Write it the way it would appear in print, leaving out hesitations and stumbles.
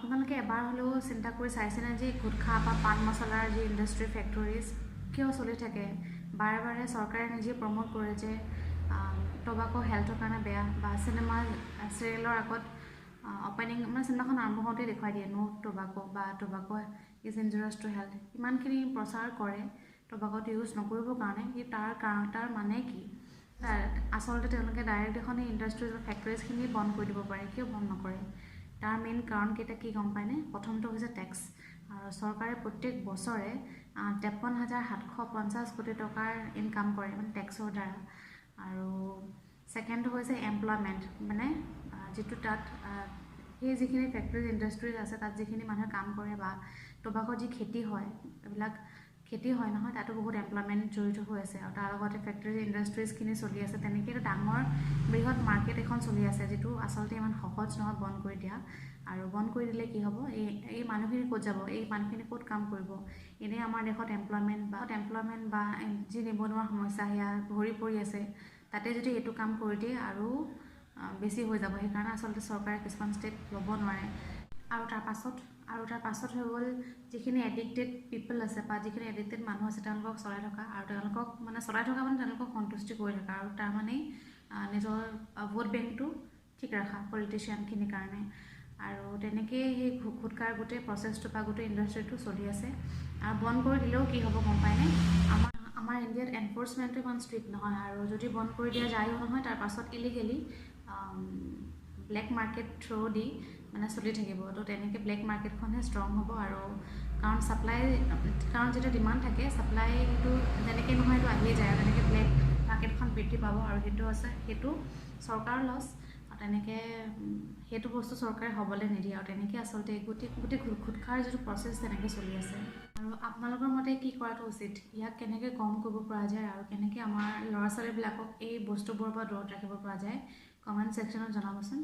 আপোনালোকে এবাৰ হ'লেও চিন্তা কৰি চাইছেনে যে গুটখা বা পান মছলাৰ যি ইণ্ডাষ্ট্ৰি ফেক্টৰিজ কিয় চলি থাকে বাৰে বাৰে চৰকাৰে নিজে প্ৰমোট কৰে যে টবাকো হেল্থৰ কাৰণে বেয়া বা চিনেমা চিৰিয়েলৰ আগত অপেনিং মানে চিনেমাখন আৰম্ভ হওঁতে দেখুৱাই দিয়ে নো টবাকো বা টবাকো ইজ ইনজুৰিয়াছ টু হেল্থ ইমানখিনি প্ৰচাৰ কৰে টবাকোটো ইউজ নকৰিবৰ কাৰণে তাৰ মানে কি আচলতে তেওঁলোকে ডাইৰেক্ট এখন এই ইণ্ডাষ্ট্ৰিজ বা ফেক্টৰিজখিনি বন্ধ কৰি দিব পাৰে কিয় বন্ধ নকৰে তাৰ মেইন কাৰণকেইটা কি গম পায়নে প্ৰথমটো হৈছে টেক্স আৰু চৰকাৰে প্ৰত্যেক বছৰে 53,750 কোটি টকাৰ ইনকাম কৰে মানে টেক্সৰ দ্বাৰা আৰু ছেকেণ্ড হৈছে এমপ্লয়মেণ্ট মানে যিটো তাত সেই যিখিনি ফেক্টৰিজ ইণ্ডাষ্ট্ৰিজ আছে তাত যিখিনি মানুহে কাম কৰে বা টবাকৰ যি খেতি হয় এইবিলাক খেতি হয় নহয় তাতো বহুত এমপ্লয়মেণ্ট জড়িত হৈ আছে আৰু তাৰ লগতে ফেক্টৰিজ ইণ্ডাষ্ট্ৰিজখিনি চলি আছে তেনেকৈ এটা ডাঙৰ বৃহৎ মাৰ্কেট এখন চলি আছে যিটো আচলতে ইমান সহজ নহয় বন্ধ কৰি দিয়া আৰু বন্ধ কৰি দিলে কি হ'ব এই মানুহখিনি ক'ত যাব এই মানুহখিনি ক'ত কাম কৰিব এনেই আমাৰ দেশত এমপ্লয়মেণ্ট বা যি নিবনুৱা সমস্যা সেয়া ভৰি পৰি আছে তাতে যদি এইটো কাম কৰি দিয়ে আৰু বেছি হৈ যাব সেইকাৰণে আচলতে চৰকাৰে কিছুমান ষ্টেপ ল'ব নোৱাৰে আৰু তাৰ পাছত হৈ গ'ল যিখিনি এডিক্টেড পিপল আছে বা যিখিনি এডিক্টেড মানুহ আছে তেওঁলোকক চলাই থকা তেওঁলোকক সন্তুষ্টি কৰি থকা আৰু তাৰমানে নিজৰ ভোট বেংকটো ঠিক ৰখা পলিটিচিয়ানখিনিৰ কাৰণে আৰু তেনেকেই সেই গুটখাৰ গোটেই প্ৰচেছটো বা গোটেই ইণ্ডাষ্ট্ৰিটো চলি আছে আৰু বন্ধ কৰি দিলেও কি হ'ব গম পায়নে আমাৰ ইণ্ডিয়াত এনফৰ্চমেণ্টটো ইমান ষ্ট্ৰিক্ট নহয় আৰু যদি বন্ধ কৰি দিয়া যায়ো নহয় তাৰ পাছত ইলিগেলি ব্লেক মাৰ্কেট থ্ৰু দি মানে চলি থাকিব তো তেনেকৈ ব্লেক মাৰ্কেটখনহে ষ্ট্ৰং হ'ব আৰু কাৰণ যেতিয়া ডিমাণ্ড থাকে ছাপ্লাইটো যেনেকৈ নহয় সেইটো আহিয়ে যায় আৰু তেনেকৈ ব্লেক মাৰ্কেটখন বৃদ্ধি পাব আৰু সেইটো চৰকাৰৰ লছ আৰু তেনেকৈ সেইটো বস্তু চৰকাৰে হ'বলৈ নিদিয়ে আৰু তেনেকৈ আচলতে গোটেই গুটখাৰ যিটো প্ৰচেছ তেনেকৈ চলি আছে আৰু আপোনালোকৰ মতে কি কৰাটো উচিত ইয়াক কেনেকৈ কম কৰিব পৰা যায় আৰু কেনেকৈ আমাৰ ল'ৰা ছোৱালীবিলাকক এই বস্তুবোৰৰ পৰা দূৰত ৰাখিব পৰা যায় কমেণ্ট ছেকশ্যনত জনাবচোন